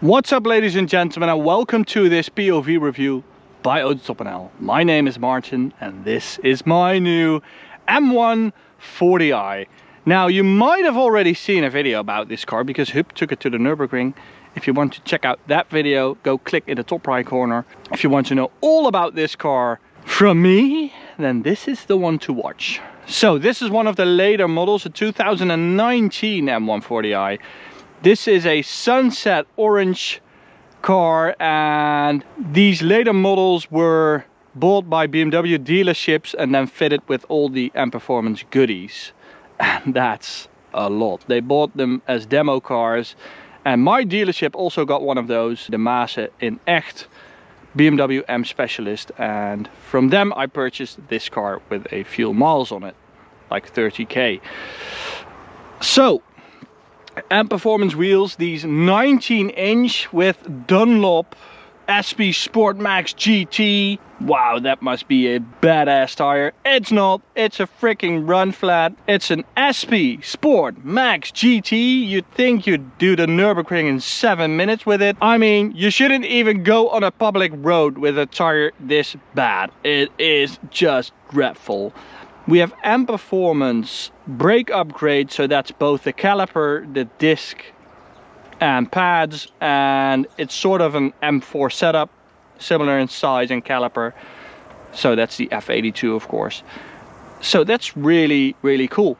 What's up, ladies and gentlemen, and welcome to this POV review by AUTOBAHN. My name is Martin and this is my new M140i. Now, you might have already seen a video about this car because Huub took it to the Nürburgring. If you want to check out that video, go click in the top right corner. If you want to know all about this car from me, then this is the one to watch. So this is one of the later models, a 2019 M140i. This is a sunset orange car, and these later models were bought by BMW dealerships and then fitted with all the M Performance goodies. And that's a lot. They bought them as demo cars, and my dealership also got one of those, the Maase in Echt BMW M Specialist, and from them I purchased this car with a few miles on it, like 30k. So M Performance wheels, these 19-inch with Dunlop SP Sport Max GT. Wow, that must be a badass tire. It's not, it's a freaking run flat. It's an SP Sport Max GT. You'd think you'd do the Nürburgring in 7 minutes with it. I mean, you shouldn't even go on a public road with a tire this bad. It is just dreadful. We have M Performance brake upgrade, so that's both the caliper, the disc and pads, and it's sort of an M4 setup, similar in size and caliper. So that's the F82, of course. So that's really, really cool.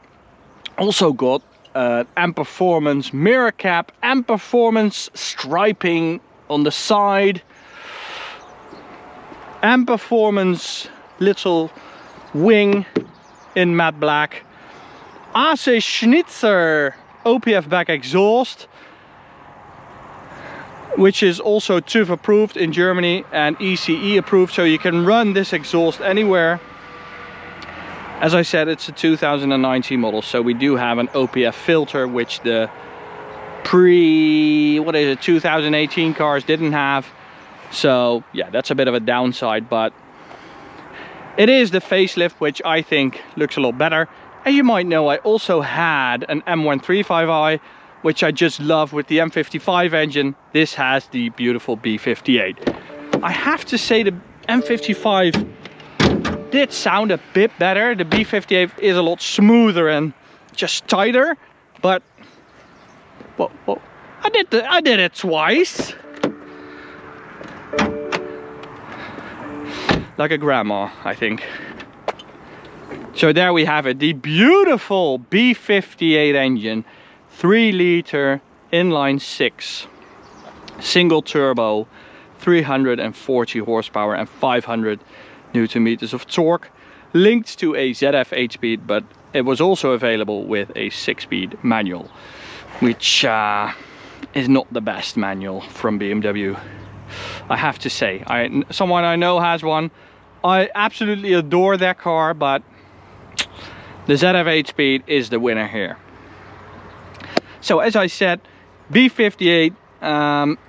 Also got M Performance mirror cap, M Performance striping on the side, M Performance little wing in matte black, AC Schnitzer OPF back exhaust, which is also TÜV approved in Germany and ECE approved, so you can run this exhaust anywhere. As I said, it's a 2019 model, so we do have an OPF filter, which the 2018 cars didn't have. So yeah, that's a bit of a downside, but it is the facelift, which I think looks a lot better. As you might know, I also had an M135i, which I just love with the M55 engine. This has the beautiful B58. I have to say the M55 did sound a bit better. The B58 is a lot smoother and just tighter, but well, I did it twice. Like a grandma, I think. So there we have it, the beautiful B58 engine, 3-liter inline 6, single turbo, 340 horsepower and 500 Newton meters of torque, linked to a ZF 8-speed, but it was also available with a 6-speed manual, which is not the best manual from BMW, I have to say. Someone I know has one. I absolutely adore that car, but the ZF 8-speed is the winner here. So as I said, B58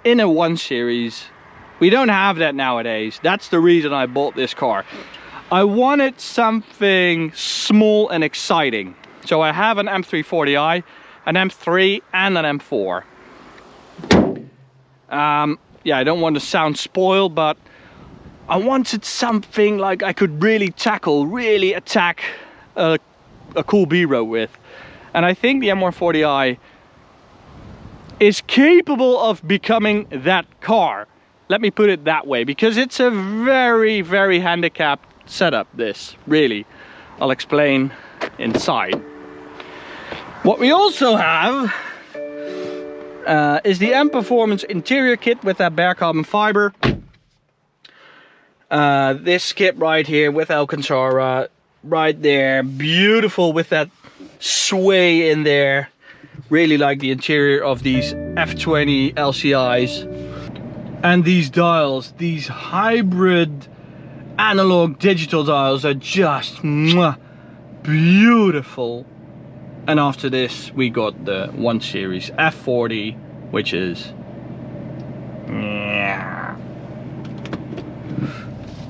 in a 1 series. We don't have that nowadays. That's the reason I bought this car. I wanted something small and exciting. So I have an M340i, an M3 and an M4. Yeah, I don't want to sound spoiled, but I wanted something like I could really tackle, really attack a cool B-road with. And I think the M140i is capable of becoming that car. Let me put it that way, because it's a very, very handicapped setup, this, really. I'll explain inside. What we also have is the M Performance interior kit with that bare carbon fiber. This kit right here with Alcantara, right there, beautiful with that sway in there. Really like the interior of these F20 LCIs. And these dials, these hybrid analog digital dials are just mwah, beautiful. And after this we got the 1 series F40, which is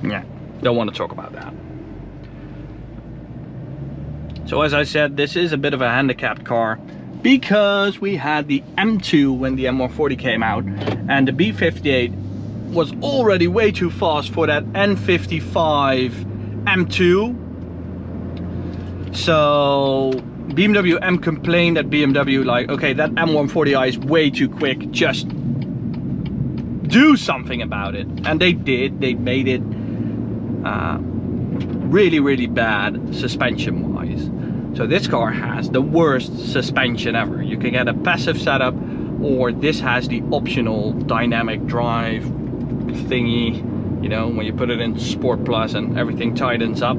yeah, don't want to talk about that. So as I said, this is a bit of a handicapped car. because we had the M2 when the M140 came out, and the B58 was already way too fast for that N55 M2. So BMW M complained at BMW like, okay, that M140i is way too quick, just do something about it. And they did. They made it really bad suspension wise. So this car has the worst suspension ever. You can get a passive setup, or this has the optional dynamic drive thingy, you know, when you put it in Sport Plus and everything tightens up,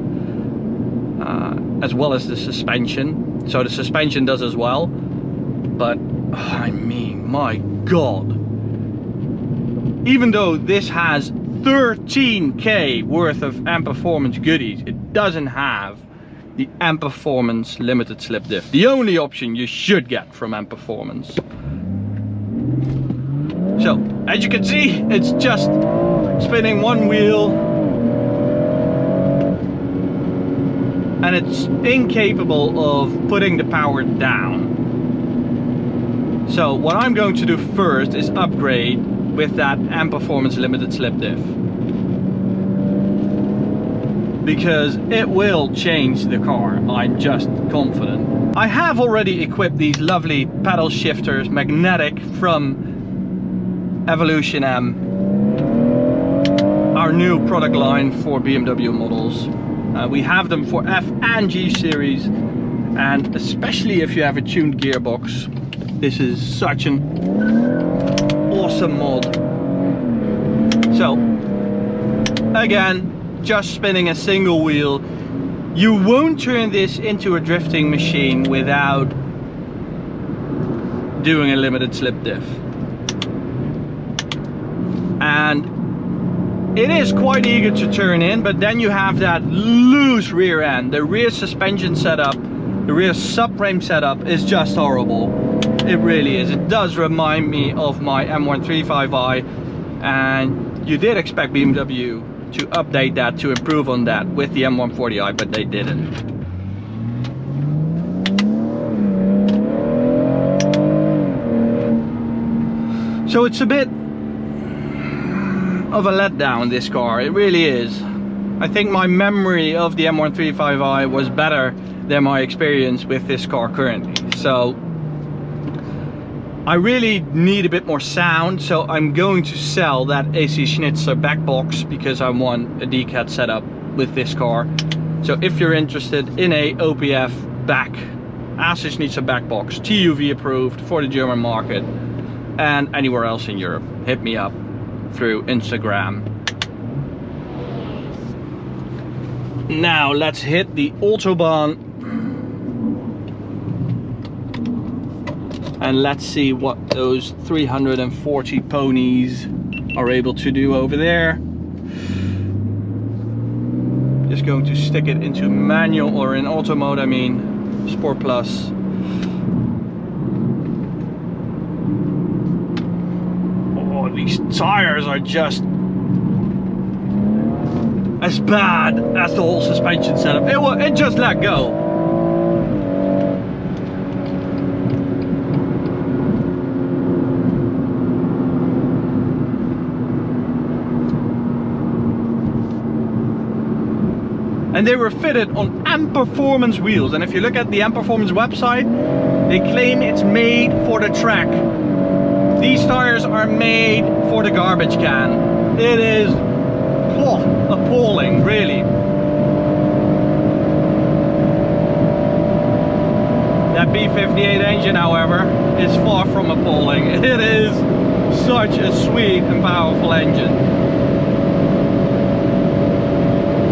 as well as the suspension. So the suspension does as well, but I mean, my god, even though this has 13k worth of amp performance goodies, it doesn't have the amp performance limited slip diff, the only option you should get from amp performance. So as you can see, it's just spinning one wheel, and it's incapable of putting the power down. So what I'm going to do first is upgrade with that amp performance limited slip diff, because it will change the car, I'm just confident. I have already equipped these lovely pedal shifters, magnetic, from Evolution M, our new product line for BMW models. We have them for F and G series, and especially if you have a tuned gearbox, this is such an awesome mod. So again, just spinning a single wheel. You won't turn this into a drifting machine without doing a limited slip diff. And it is quite eager to turn in, but then you have that loose rear end. The rear suspension setup, the rear subframe setup is just horrible. It really is. It does remind me of my M135i, and you did expect BMW to update that, to improve on that with the M140i, but they didn't. So it's a bit of a letdown, this car, it really is. I think my memory of the M135i was better than my experience with this car currently. So I really need a bit more sound, so I'm going to sell that AC Schnitzer back box because I want a DCAT setup with this car. So if you're interested in a OPF back AC Schnitzer back box, TUV approved for the German market and anywhere else in Europe, hit me up through Instagram. Now let's hit the Autobahn and let's see what those 340 ponies are able to do over there. Just going to stick it into manual, or in auto mode, I mean Sport Plus. Oh, these tires are just as bad as the whole suspension setup. It just let go. And they were fitted on amp performance wheels, and if you look at the amp performance website, they claim it's made for the track. These tires are made for the garbage can. It is appalling, really. That B58 engine, however, is far from appalling. It is such a sweet and powerful engine.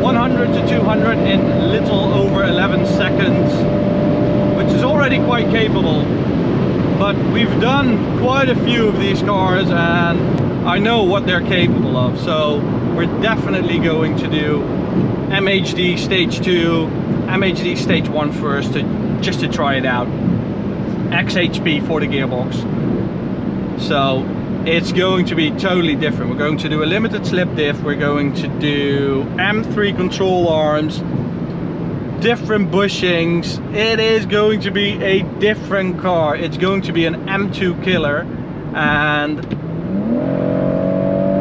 100 to 200 in little over 11 seconds, which is already quite capable. But we've done quite a few of these cars and I know what they're capable of. So we're definitely going to do MHD stage 2, MHD stage 1 first, just to try it out. XHP for the gearbox. So it's going to be totally different. We're going to do a limited slip diff, we're going to do M3 control arms, different bushings. It is going to be a different car. It's going to be an M2 killer, and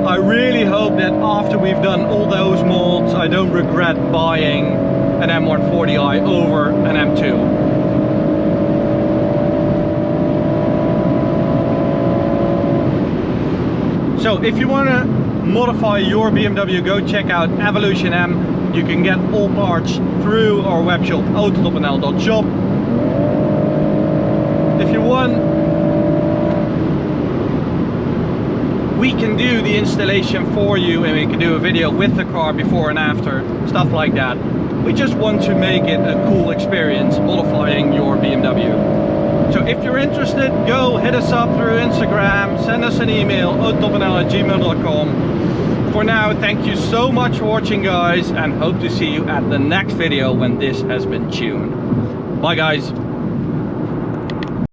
I really hope that after we've done all those molds, I don't regret buying an M140i over an M2. So if you want to modify your BMW, go check out Evolution M. You can get all parts through our webshop autotopnl.shop. If you want, we can do the installation for you, and we can do a video with the car before and after, stuff like that. We just want to make it a cool experience modifying your BMW. So if you're interested, go hit us up through Instagram, send us an email, autotopnl@gmail.com. For now, thank you so much for watching, guys, and hope to see you at the next video when this has been tuned. Bye, guys.